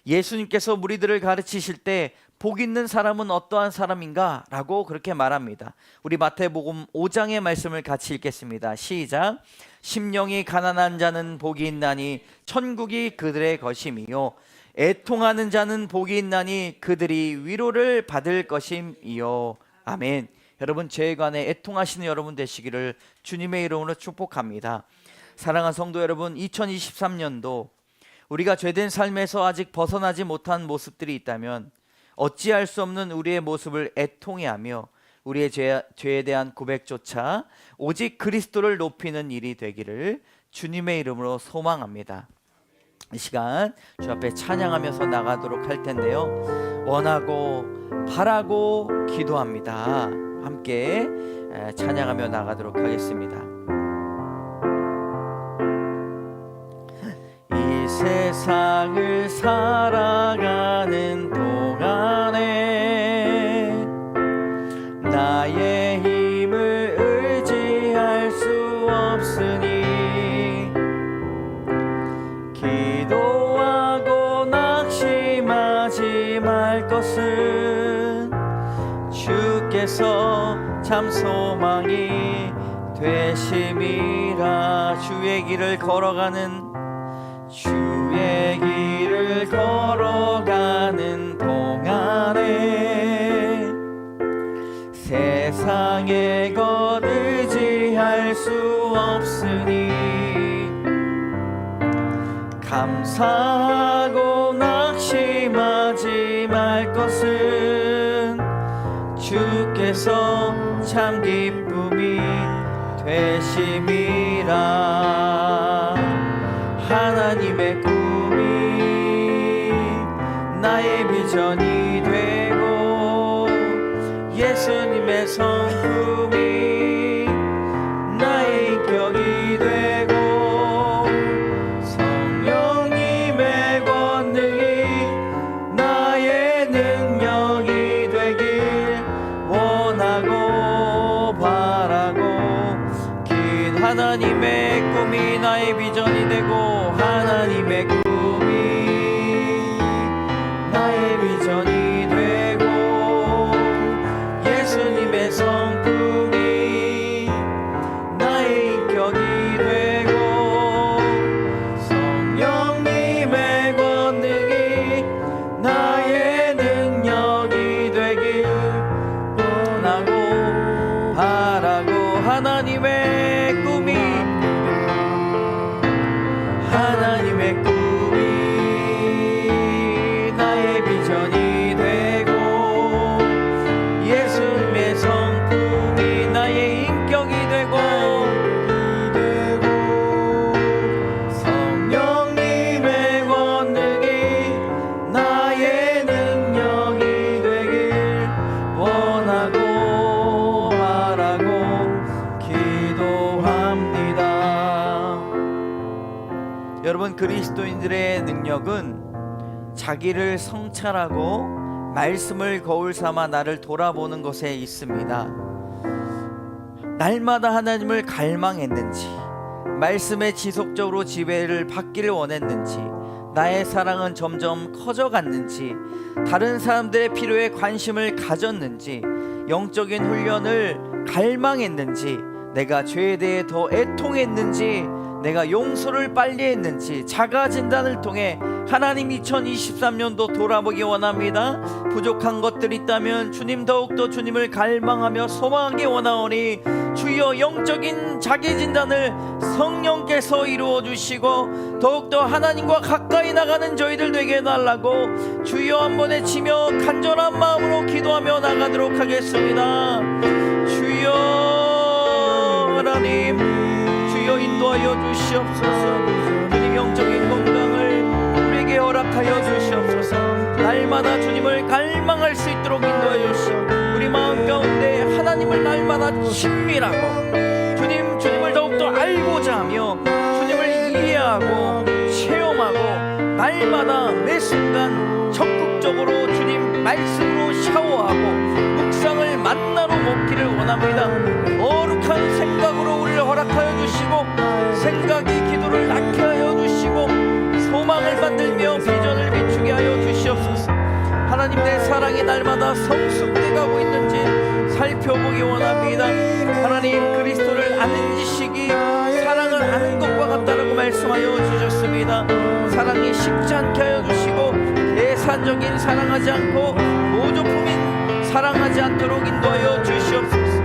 예수님께서 무리들을 가르치실 때 복 있는 사람은 어떠한 사람인가? 라고 그렇게 말합니다. 우리 마태복음 5장의 말씀을 같이 읽겠습니다. 시작. 심령이 가난한 자는 복이 있나니 천국이 그들의 것임이요 애통하는 자는 복이 있나니 그들이 위로를 받을 것임이요. 아멘. 여러분, 죄에 관해 애통하시는 여러분 되시기를 주님의 이름으로 축복합니다. 사랑하는 성도 여러분, 2023년도 우리가 죄된 삶에서 아직 벗어나지 못한 모습들이 있다면 어찌할 수 없는 우리의 모습을 애통해하며 우리의 죄에 대한 고백조차 오직 그리스도를 높이는 일이 되기를 주님의 이름으로 소망합니다. 이 시간 주 앞에 찬양하면서 나가도록 할 텐데요, 원하고 바라고 기도합니다. 함께 찬양하며 나가도록 하겠습니다. 이 세상을 살아가는 동안에 나의 힘을 의지할 수 없으니 기도하고 낙심하지 말 것은 주께서 참 소망이 되심이라. 주의 길을 걸어가는 동안에 세상의 것 의지할 수 없으니 감사하고 낙심하지 말 것은 주께서 참 기쁨이 되심이라. 하나님의 꿈이 나의 비전이 되고 예수님의 성품이 나의 인격이 되고 성령님의 권능이 나의 능력이 되길 원하고 바라고 하나님의 꿈이 나의 비전이 되고 하나님의 꿈이 나의 비전이 되고 예수님의 성품이 나의 인격이 되고 성령님의 권능이 나의 능력이 되길 원하고 바라고 하나님의 꿈이 나의 비전이 되고 예수님의 성품이 나의 인격이 되고 성령님의 권능이 나의 능력이 되길 원하고 바라고 기도합니다. 여러분, 그리스도인들의 능력은 자기를 성찰하고 말씀을 거울 삼아 나를 돌아보는 것에 있습니다. 날마다 하나님을 갈망했는지, 말씀에 지속적으로 지배를 받기를 원했는지, 나의 사랑은 점점 커져갔는지, 다른 사람들의 필요에 관심을 가졌는지, 영적인 훈련을 갈망했는지, 내가 죄에 대해 더 애통했는지, 내가 용서를 빨리 했는지 자가 진단을 통해 하나님 2023년도 돌아보기 원합니다. 부족한 것들이 있다면 주님 더욱더 주님을 갈망하며 소망하기 원하오니 주여 영적인 자기 진단을 성령께서 이루어 주시고 더욱더 하나님과 가까이 나가는 저희들 되게 해달라고 주여 한번 외치며 간절한 마음으로 기도하며 나가도록 하겠습니다. 주여 하나님 주여 인도하여 주시옵소서. 주님 영적인 건강을 우리에게 허락하여 주시옵소서. 날마다 주님을 갈망할 수 있도록 인도하여 주시옵소서. 우리 마음 가운데 하나님을 날마다 친밀하고 주님을 더욱더 알고자 하며 주님을 이해하고 체험하고 날마다 매 순간 적극적으로 주님 말씀으로 샤워하고 묵상을 만나러 먹기를 원합니다. 거룩한 생각으로 우리를 허락하여 주시고 생각이 기도를 낳게 하여 주시고 소망을 만들며 비전을 비추게 하여 주시옵소서. 하나님, 내 사랑이 날마다 성숙돼 가고 있는지 살펴보기 원합니다. 하나님, 그리스도를 아는 지식이 사랑을 아는 것과 같다라고 말씀하여 주셨습니다. 사랑이 쉽지 않게 하여 주시고 계산적인 사랑하지 않고 모조품인 사랑하지 않도록 인도하여 주시옵소서.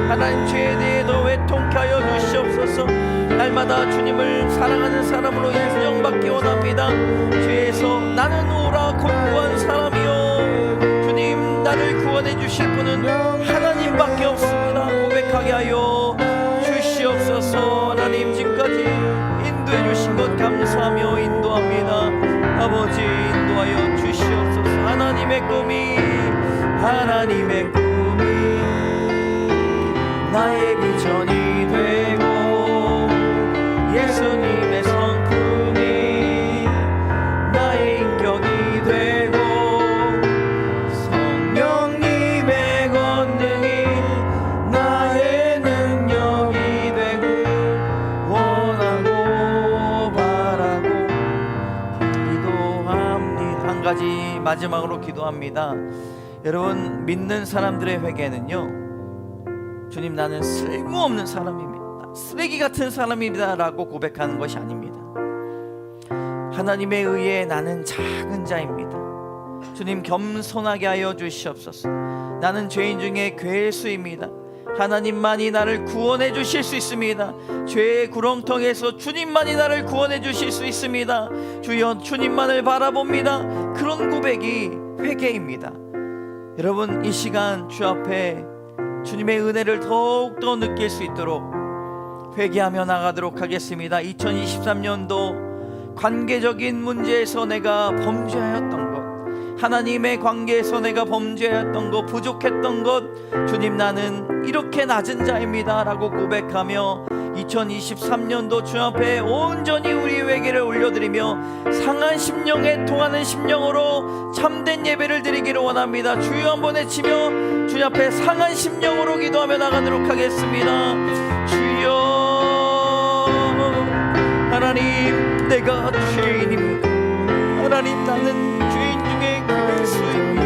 하나님, 죄에 대해 더 외통케 하여 주시옵소서. 날마다 주님을 사랑하는 사람으로 인정받기 원합니다. 죄에서 나는 오라 곤고한 사람이요 주님, 나를 구원해 주실 분은 하나님밖에 없습니다. 고백하게 하여 주시옵소서. 하나님, 지금까지 인도해 주신 것 감사하며 인도합니다. 아버지, 인도하여 주시옵소서. 하나님의 꿈이 나의 비전이 되고 예수님의 성품이 나의 인격이 되고 성령님의 권능이 나의 능력이 되고 원하고 바라고 기도합니다. 한 가지 마지막으로 기도합니다. 여러분, 믿는 사람들의 회개는요, 주님, 나는 쓸모없는 사람입니다, 쓰레기 같은 사람입니다 라고 고백하는 것이 아닙니다. 하나님에 의해 나는 작은 자입니다. 주님, 겸손하게 하여 주시옵소서. 나는 죄인 중에 괴수입니다. 하나님만이 나를 구원해 주실 수 있습니다. 죄의 구렁텅이에서 주님만이 나를 구원해 주실 수 있습니다. 주여, 주님만을 바라봅니다. 그런 고백이 회개입니다. 여러분, 이 시간 주 앞에 주님의 은혜를 더욱더 느낄 수 있도록 회개하며 나가도록 하겠습니다. 2023년도 관계적인 문제에서 내가 범죄하였던 것, 하나님의 관계에서 내가 범죄했던 것, 부족했던 것, 주님 나는 이렇게 낮은 자입니다 라고 고백하며 2023년도 주 앞에 온전히 우리 회개를 올려드리며 상한 심령에 통하는 심령으로 참된 예배를 드리기를 원합니다. 주여 한번 외치며 주님 앞에 상한 심령으로 기도하며 나가도록 하겠습니다. 주여, 하나님, 내가 죄인입니다. 하나님, 나는 죄인 중에 그리스도입니다.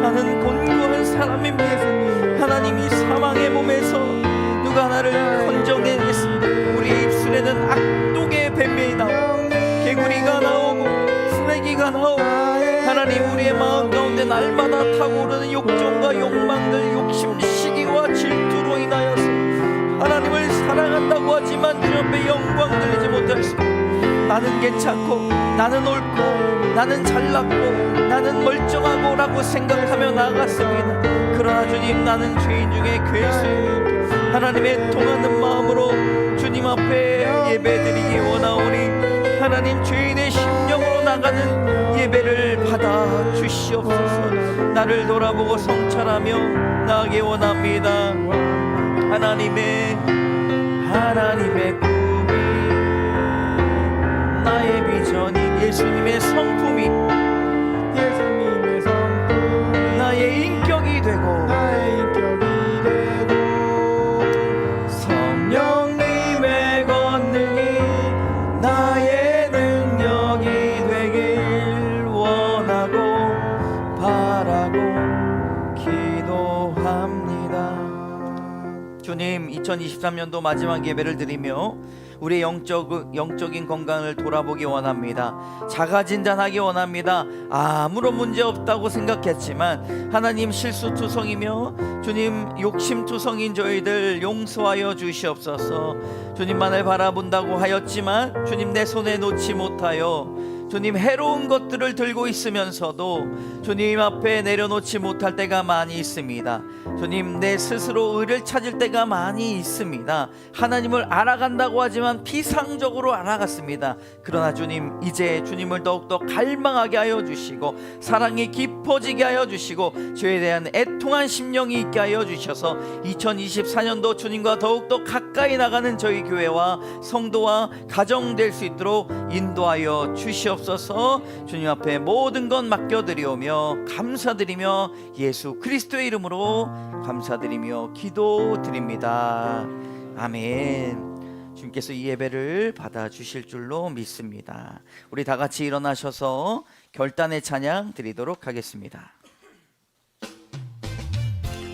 나는 곤고한 사람입니다. 하나님, 이 사망의 몸에서 누가 나를 건져내겠습니다. 우리 입술에는 악독의 뱀이 나오고 개구리가 나오고 쓰레기가 나오고, 하나님, 우리의 마음 가운데 날마다 타오르는 욕정과 욕망들, 욕심, 시기와 질투로 인하여서 하나님을 사랑한다고 하지만 주 앞에 영광 들리지 못할 수, 나는 괜찮고 나는 옳고 나는 잘났고 나는 멀쩡하고 라고 생각하며 나갔습니다. 그러나 주님, 나는 죄인 중에 괴수입니다. 하나님의 통하는 마음으로 주님 앞에 예배드리기 원하오니 하나님, 죄인의 심령으로 나가는 예배를 받아 주시옵소서. 나를 돌아보고 성찰하며 나가기 원합니다. 하나님의 꿈이, 나의 비전이 예수님의 성품이 나의 인격이 되고 성령님의 권능이 나의 능력이 되길 원하고 바라고 기도합니다. 주님, 2023년도 마지막 예배를 드리며 우리의 영적인 건강을 돌아보기 원합니다. 자가진단하기 원합니다. 아무런 문제 없다고 생각했지만 하나님, 실수투성이며 주님 욕심투성인 저희들 용서하여 주시옵소서. 주님만을 바라본다고 하였지만 주님, 내 손에 놓지 못하여 주님, 해로운 것들을 들고 있으면서도 주님 앞에 내려놓지 못할 때가 많이 있습니다. 주님, 내 스스로 의를 찾을 때가 많이 있습니다. 하나님을 알아간다고 하지만 피상적으로 알아갔습니다. 그러나 주님, 이제 주님을 더욱더 갈망하게 하여 주시고 사랑이 깊어지게 하여 주시고 죄에 대한 애통한 심령이 있게 하여 주셔서 2024년도 주님과 더욱더 가까이 나가는 저희 교회와 성도와 가정 될 수 있도록 인도하여 주시옵소서. 주님 앞에 모든 것 맡겨드리오며 감사드리며 예수 그리스도의 이름으로 감사드리며 기도드립니다. 아멘. 주님께서 이 예배를 받아주실 줄로 믿습니다. 우리 다 같이 일어나셔서 결단의 찬양 드리도록 하겠습니다.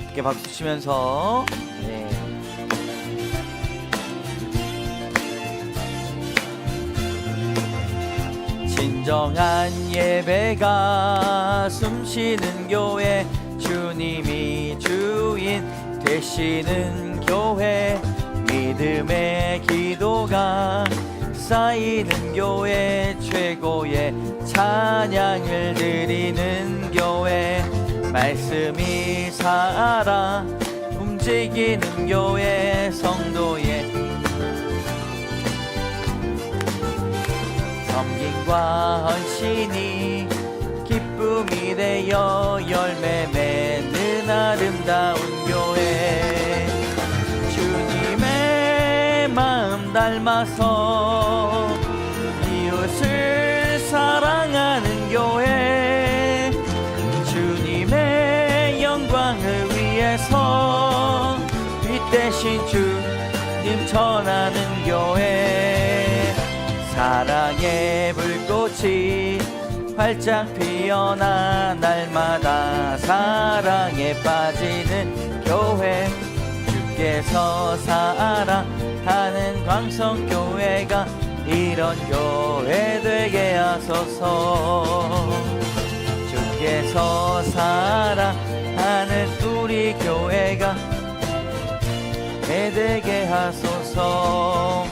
이렇게 박수 치면서 진정한 예배가 숨쉬는 교회, 주님이 주인 되시는 교회, 믿음의 기도가 쌓이는 교회, 최고의 찬양을 드리는 교회, 말씀이 살아 움직이는 교회, 성도의 섬김과 헌신이 기쁨이 되어 열매 맺는 아름다운 교회, 주님의 마음 닮아서 이웃을 사랑하는 교회, 주님의 영광을 위해서 빛대신 주님 전하는 교회, 사랑의 불꽃이 활짝 피어나 날마다 사랑에 빠지는 교회, 주께서 사랑하는 광성교회가 이런 교회 되게 하소서. 주께서 사랑하는 우리 교회가 되게 하소서.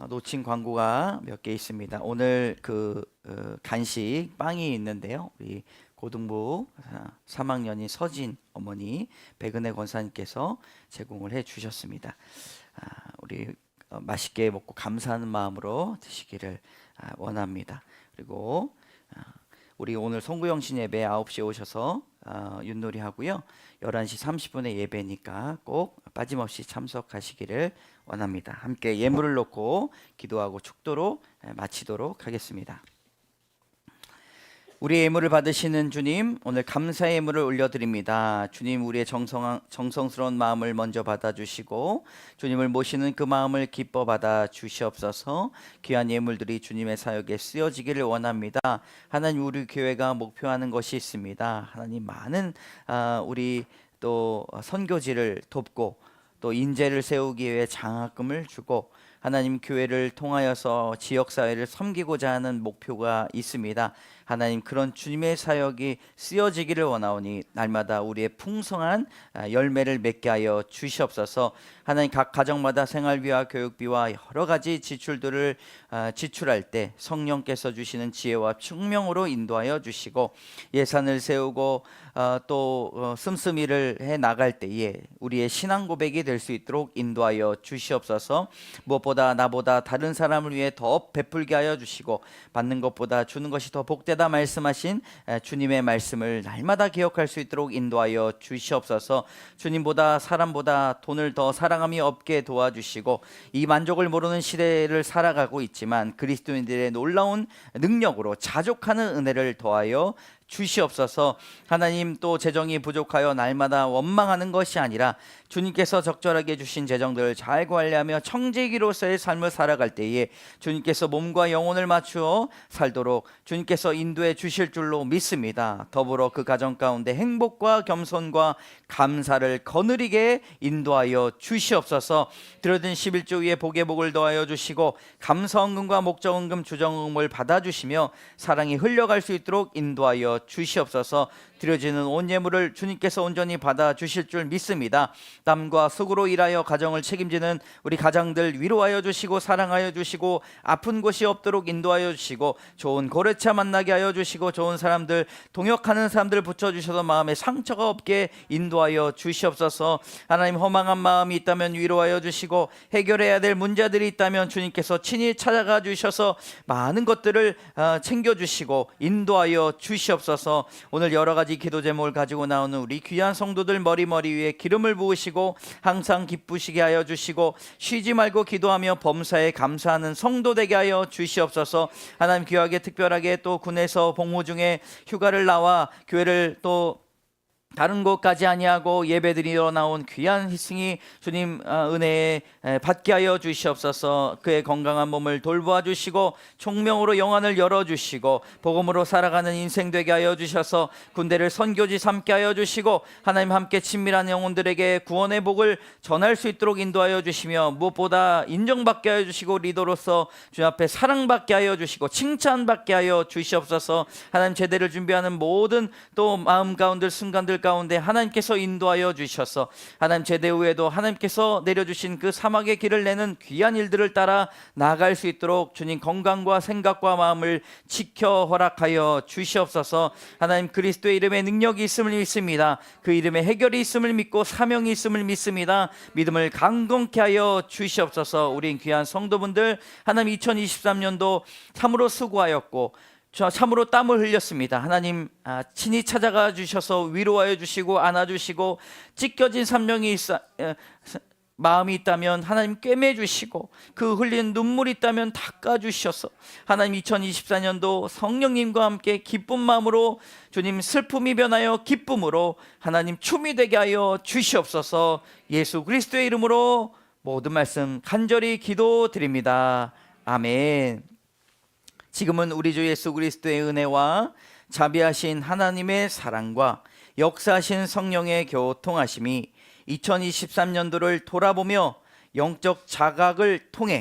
놓친 광고가 몇 개 있습니다. 오늘 간식 빵이 있는데요. 우리 고등부 3학년인 서진 어머니 백은혜 권사님께서 제공을 해 주셨습니다. 우리 맛있게 먹고 감사하는 마음으로 드시기를 원합니다. 그리고 우리 오늘 송구영신 예배 9시에 오셔서 윷놀이 하고요. 11시 30분에 예배니까 꼭 빠짐없이 참석하시기를 원합니다. 함께 예물을 놓고 기도하고 축도로 마치도록 하겠습니다. 우리의 예물을 받으시는 주님, 오늘 감사의 예물을 올려드립니다. 주님, 우리의 정성스러운 마음을 먼저 받아주시고 주님을 모시는 그 마음을 기뻐 받아 주시옵소서. 귀한 예물들이 주님의 사역에 쓰여지기를 원합니다. 하나님, 우리 교회가 목표하는 것이 있습니다. 하나님, 많은 우리 또 선교지를 돕고 또 인재를 세우기 위해 장학금을 주고 하나님, 교회를 통하여서 지역사회를 섬기고자 하는 목표가 있습니다. 하나님, 그런 주님의 사역이 쓰여지기를 원하오니 날마다 우리의 풍성한 열매를 맺게 하여 주시옵소서. 하나님, 각 가정마다 생활비와 교육비와 여러 가지 지출들을 지출할 때 성령께서 주시는 지혜와 총명으로 인도하여 주시고 예산을 세우고 또 씀씀이를 해 나갈 때에 우리의 신앙 고백이 될 수 있도록 인도하여 주시옵소서. 무엇보다 나보다 다른 사람을 위해 더 베풀게 하여 주시고 받는 것보다 주는 것이 더 복되다 말씀하신 주님의 말씀을 날마다 기억할 수 있도록 인도하여 주시옵소서. 주님보다 사람보다 돈을 더 사랑함이 없게 도와주시고 이 만족을 모르는 시대를 살아가고 있지만 그리스도인들의 놀라운 능력으로 자족하는 은혜를 더하여 주시옵소서. 하나님, 또 재정이 부족하여 날마다 원망하는 것이 아니라 주님께서 적절하게 주신 재정들을 잘 관리하며 청지기로서의 삶을 살아갈 때에 주님께서 몸과 영혼을 맞추어 살도록 주님께서 인도해 주실 줄로 믿습니다. 더불어 그 가정 가운데 행복과 겸손과 감사를 거느리게 인도하여 주시옵소서. 들어든 11조 위에 복의 복을 더하여 주시고 감사헌금과 목적헌금 주정헌금을 받아주시며 사랑이 흘려갈 수 있도록 인도하여 주시옵소서. 드려지는 온 예물을 주님께서 온전히 받아 주실 줄 믿습니다. 땀과 수고로 일하여 가정을 책임지는 우리 가장들 위로하여 주시고 사랑하여 주시고 아픈 곳이 없도록 인도하여 주시고 좋은 고래차 만나게 하여 주시고 좋은 사람들, 동역하는 사람들 붙여주셔서 마음에 상처가 없게 인도하여 주시옵소서. 하나님, 허망한 마음이 있다면 위로하여 주시고 해결해야 될 문제들이 있다면 주님께서 친히 찾아가 주셔서 많은 것들을 챙겨주시고 인도하여 주시옵소서. 오늘 여러 가지 기도 제목을 가지고 나오는 우리 귀한 성도들 머리 위에 기름을 부으시고 항상 기쁘시게 하여 주시고 쉬지 말고 기도하며 범사에 감사하는 성도 되게 하여 주시옵소서. 하나님, 귀하게 특별하게 또 군에서 복무 중에 휴가를 나와 교회를 또 다른 곳까지 아니하고 예배드리러 나온 귀한 희승이 주님 은혜에 받게 하여 주시옵소서. 그의 건강한 몸을 돌보아 주시고 총명으로 영안을 열어주시고 복음으로 살아가는 인생 되게 하여 주셔서 군대를 선교지 삼게 하여 주시고 하나님, 함께 친밀한 영혼들에게 구원의 복을 전할 수 있도록 인도하여 주시며 무엇보다 인정받게 하여 주시고 리더로서 주님 앞에 사랑받게 하여 주시고 칭찬받게 하여 주시옵소서. 하나님, 제대를 준비하는 모든 또 마음 가운데 순간들 가운데 하나님께서 인도하여 주셔서 하나님, 제대 후에도 하나님께서 내려주신 그 사막의 길을 내는 귀한 일들을 따라 나아갈 수 있도록 주님 건강과 생각과 마음을 지켜 허락하여 주시옵소서. 하나님, 그리스도의 이름에 능력이 있음을 믿습니다. 그 이름에 해결이 있음을 믿고 사명이 있음을 믿습니다. 믿음을 강건케 하여 주시옵소서. 우리 귀한 성도분들, 하나님, 2023년도 참으로 수고하였고 참으로 땀을 흘렸습니다. 하나님, 친히 찾아가 주셔서 위로하여 주시고 안아주시고 찢겨진 마음이 있다면 하나님 꿰매 주시고 그 흘린 눈물이 있다면 닦아 주셔서 하나님, 2024년도 성령님과 함께 기쁜 마음으로 주님 슬픔이 변하여 기쁨으로 하나님 춤이 되게 하여 주시옵소서. 예수 그리스도의 이름으로 모든 말씀 간절히 기도드립니다. 아멘. 지금은 우리 주 예수 그리스도의 은혜와 자비하신 하나님의 사랑과 역사하신 성령의 교통하심이 2023년도를 돌아보며 영적 자각을 통해